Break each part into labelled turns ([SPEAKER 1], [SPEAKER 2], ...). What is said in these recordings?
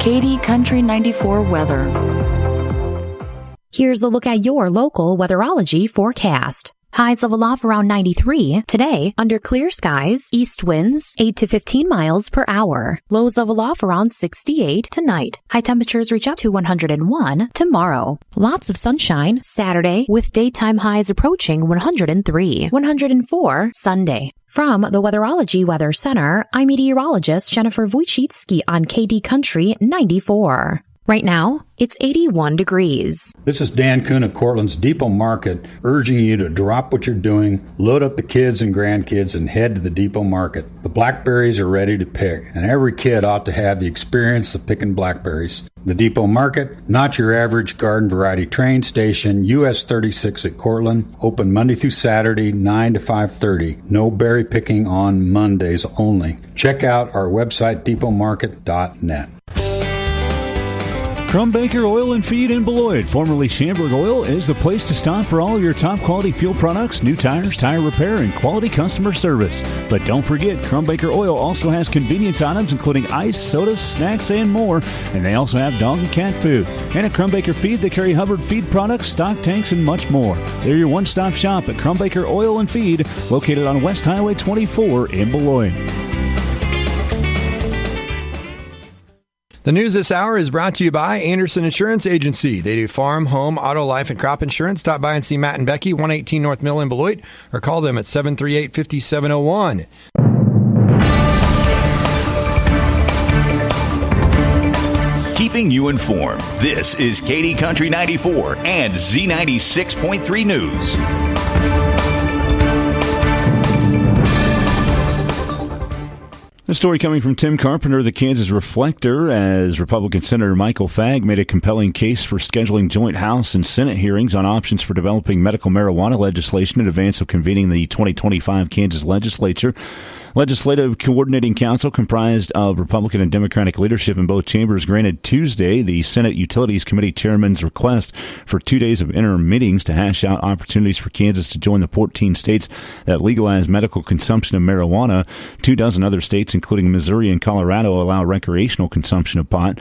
[SPEAKER 1] KD Country 94 weather.
[SPEAKER 2] Here's a look at your local weatherology forecast. Highs level off around 93. Today, under clear skies, east winds 8 to 15 miles per hour. Lows level off around 68 tonight. High temperatures reach up to 101 tomorrow. Lots of sunshine Saturday with daytime highs approaching 103. 104 Sunday. From the Weatherology Weather Center, I'm meteorologist Jennifer Wojcicki on KD Country 94. Right now, it's 81 degrees.
[SPEAKER 3] This is Dan Kuhn of Cortland's Depot Market, urging you to drop what you're doing, load up the kids and grandkids, and head to the Depot Market. The blackberries are ready to pick, and every kid ought to have the experience of picking blackberries. The Depot Market, not your average garden variety train station, US 36 at Cortland, open Monday through Saturday, 9 to 5:30. No berry picking on Mondays only. Check out our website, depotmarket.net.
[SPEAKER 4] Crumbaker Oil and Feed in Beloit, formerly Schamberg Oil, is the place to stop for all of your top quality fuel products, new tires, tire repair, and quality customer service. But don't forget, Crumbaker Oil also has convenience items including ice, sodas, snacks, and more. And they also have dog and cat food. And at Crumbaker Feed, they carry Hubbard feed products, stock tanks, and much more. They're your one-stop shop at Crumbaker Oil and Feed, located on West Highway 24 in Beloit.
[SPEAKER 5] The news this hour is brought to you by Anderson Insurance Agency. They do farm, home, auto, life, and crop insurance. Stop by and see Matt and Becky, 118 North Mill in Beloit, or call them at 738-5701.
[SPEAKER 6] Keeping you informed, this is KD Country 94 and Z96.3 News.
[SPEAKER 4] A story coming from Tim Carpenter of the Kansas Reflector, as Republican Senator Michael Fagg made a compelling case for scheduling joint House and Senate hearings on options for developing medical marijuana legislation in advance of convening the 2025 Kansas legislature. Legislative Coordinating Council, comprised of Republican and Democratic leadership in both chambers, granted Tuesday the Senate Utilities Committee chairman's request for 2 days of interim meetings to hash out opportunities for Kansas to join the 14 states that legalize medical consumption of marijuana. 24 other states, including Missouri and Colorado, allow recreational consumption of pot.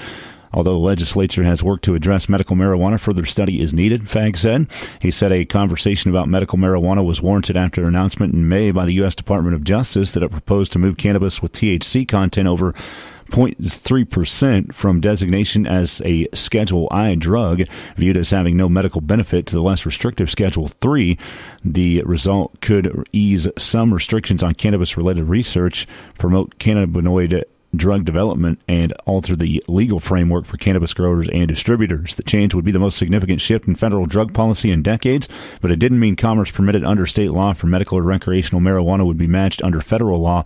[SPEAKER 4] Although the legislature has worked to address medical marijuana, further study is needed, Fagg said. He said a conversation about medical marijuana was warranted after an announcement in May by the U.S. Department of Justice that it proposed to move cannabis with THC content over 0.3% from designation as a Schedule I drug, viewed as having no medical benefit, to the less restrictive Schedule III. The result could ease some restrictions on cannabis-related research, promote cannabinoid drug development, and alter the legal framework for cannabis growers and distributors. The change would be the most significant shift in federal drug policy in decades, but it didn't mean commerce permitted under state law for medical or recreational marijuana would be matched under federal law.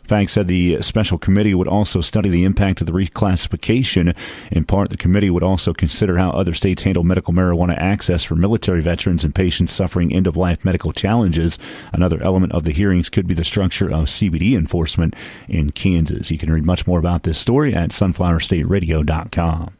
[SPEAKER 4] Fagg said the special committee would also study the impact of the reclassification. In part, the committee would also consider how other states handle medical marijuana access for military veterans and patients suffering end-of-life medical challenges. Another element of the hearings could be the structure of CBD enforcement in Kansas. You can read much more about this story at sunflowerstateradio.com.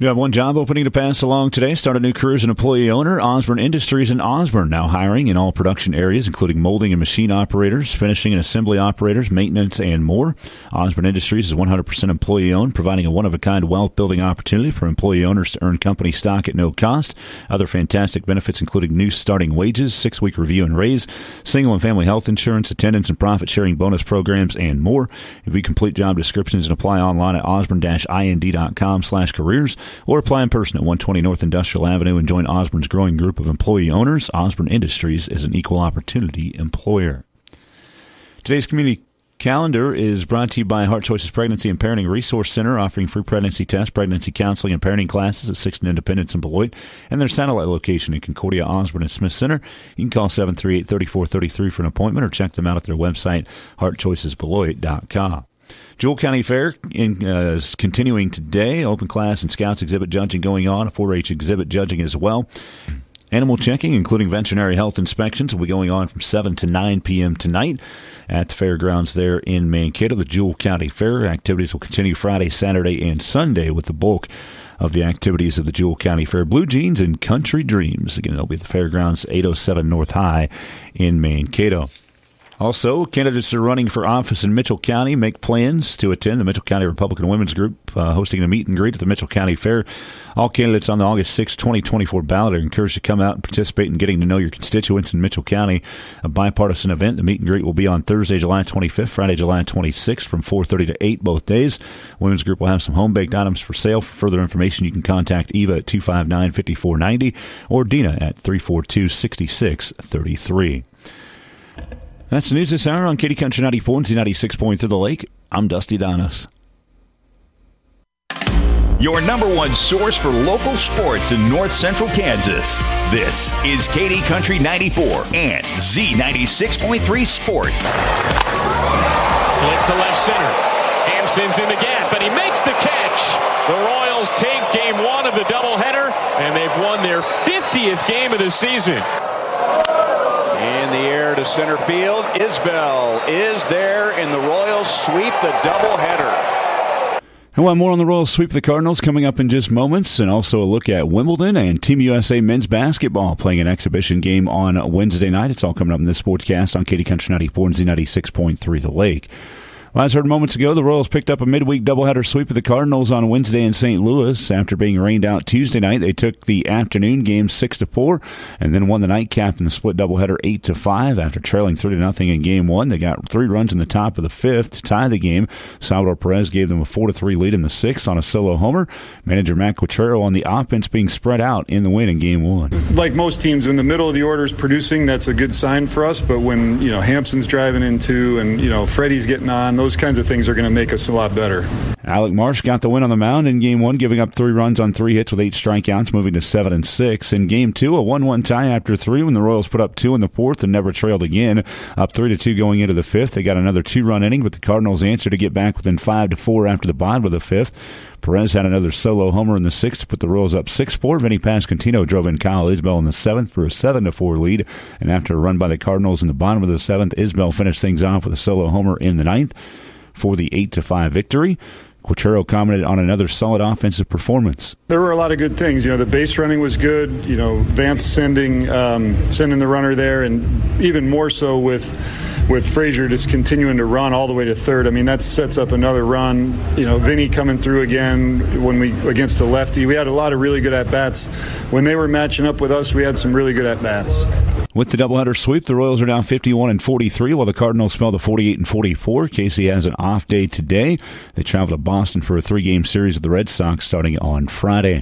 [SPEAKER 4] You have one job opening to pass along today. Start a new career as an employee owner. Osborne Industries in Osborne now hiring in all production areas, including molding and machine operators, finishing and assembly operators, maintenance, and more. Osborne Industries is 100% employee owned, providing a one-of-a-kind wealth-building opportunity for employee owners to earn company stock at no cost. Other fantastic benefits including new starting wages, 6-week review and raise, single and family health insurance, attendance and profit-sharing bonus programs, and more. If you complete job descriptions and apply online at osborne-ind.com/careers, or apply in person at 120 North Industrial Avenue and join Osborne's growing group of employee owners. Osborne Industries is an equal opportunity employer. Today's community calendar is brought to you by Heart Choices Pregnancy and Parenting Resource Center, offering free pregnancy tests, pregnancy counseling, and parenting classes at 6th and Independence in Beloit, and their satellite location in Concordia, Osborne, and Smith Center. You can call 738-3433 for an appointment or check them out at their website, heartchoicesbeloit.com. Jewell County Fair is continuing today. Open class and Scouts exhibit judging going on. A 4-H exhibit judging as well. Animal checking, including veterinary health inspections, will be going on from 7 to 9 p.m. tonight at the fairgrounds there in Mankato. The Jewell County Fair activities will continue Friday, Saturday, and Sunday with the bulk of the activities of the Jewell County Fair. Blue Jeans and Country Dreams. Again, they'll be at the fairgrounds, 807 North High in Mankato. Also, candidates are running for office in Mitchell County make plans to attend the Mitchell County Republican Women's Group hosting a meet and greet at the Mitchell County Fair. All candidates on the August 6, 2024 ballot are encouraged to come out and participate in getting to know your constituents in Mitchell County. A bipartisan event. The meet and greet will be on Thursday, July 25th, Friday, July 26th from 4:30 to 8 both days. Women's Group will have some home-baked items for sale. For further information, you can contact Eva at 259-5490 or Dina at 342-6633. That's the news this hour on Katy Country 94 and Z96 through the lake. I'm Dusty Donis.
[SPEAKER 6] Your number one source for local sports in north central Kansas. This is Katy Country 94 and Z96.3 Sports.
[SPEAKER 7] Flip to left center. Hampson's in the gap, and he makes the catch. The Royals take game one of the doubleheader, and they've won their 50th game of the season.
[SPEAKER 8] In the air to center field. Isbell is there, and the Royals sweep the doubleheader.
[SPEAKER 4] And one more on the Royals sweep the Cardinals coming up in just moments, and also a look at Wimbledon and Team USA men's basketball playing an exhibition game on Wednesday night. It's all coming up in this sportscast on Katy Country 94 and Z96.3 The Lake. Well, as heard moments ago, the Royals picked up a midweek doubleheader sweep of the Cardinals on Wednesday in St. Louis. After being rained out Tuesday night, they took the afternoon game 6-4 and then won the nightcap in the split doubleheader 8-5. After trailing 3-0 in game one, they got 3 runs in the top of the fifth to tie the game. Salvador Perez gave them a 4-3 lead in the sixth on a solo homer. Manager Matt Quatrero on the offense being spread out in the win in game one.
[SPEAKER 9] Like most teams, when the middle of the order is producing, that's a good sign for us. But when Hampson's driving in too, and Freddie's getting on, those kinds of things are going to make us a lot better.
[SPEAKER 4] Alec Marsh got the win on the mound in game one, giving up 3 runs on 3 hits with 8 strikeouts, moving to 7-6. In game two, a 1-1 tie after 3 when the Royals put up 2 in the fourth and never trailed again. Up 3-2 going into the fifth. They got another 2-run inning, but the Cardinals answered to get back within 5-4 after the bottom of the fifth. Perez had another solo homer in the sixth to put the Royals up 6-4. Vinny Pasquantino drove in Kyle Isbell in the seventh for a 7-4 lead. And after a run by the Cardinals in the bottom of the seventh, Isbell finished things off with a solo homer in the ninth for the 8-5 victory. Quatrero commented on another solid offensive performance.
[SPEAKER 9] There were a lot of good things. The base running was good. Vance sending the runner there, and even more so with Frazier just continuing to run all the way to third. I mean, that sets up another run. Vinny coming through again against the lefty. We had a lot of really good at-bats. When they were matching up with us, we had some really good at-bats.
[SPEAKER 4] With the doubleheader sweep, the Royals are now 51-43, while the Cardinals fell to 48-44. Casey has an off day today. They travel to Boston for a 3-game series with the Red Sox starting on Friday.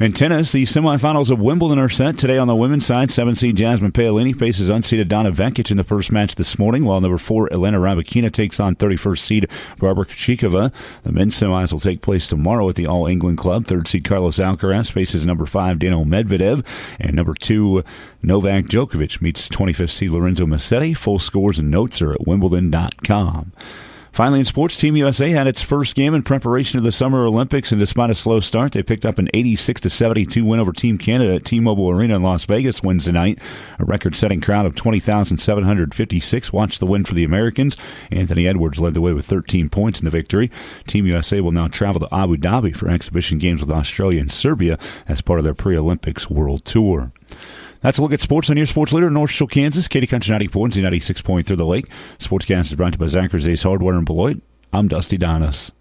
[SPEAKER 4] In tennis, the semifinals of Wimbledon are set today on the women's side. 7-seed Jasmine Paolini faces unseeded Donna Vekic in the first match this morning, while number 4 Elena Rybakina takes on 31st seed Barbara Krejcikova. The men's semis will take place tomorrow at the All England Club. 3rd seed Carlos Alcaraz faces number 5 Daniil Medvedev, and number 2 Novak Djokovic meets 25th seed Lorenzo Musetti. Full scores and notes are at Wimbledon.com. Finally, in sports, Team USA had its first game in preparation of the Summer Olympics, and despite a slow start, they picked up an 86-72 win over Team Canada at T-Mobile Arena in Las Vegas Wednesday night. A record-setting crowd of 20,756 watched the win for the Americans. Anthony Edwards led the way with 13 points in the victory. Team USA will now travel to Abu Dhabi for exhibition games with Australia and Serbia as part of their pre-Olympics World Tour. That's a look at sports on your sports leader in North Central Kansas. Katy Country 94 and Z96 through the lake. Sportscast is brought to you by Zachary Ace Hardware in Beloit. I'm Dusty Donis.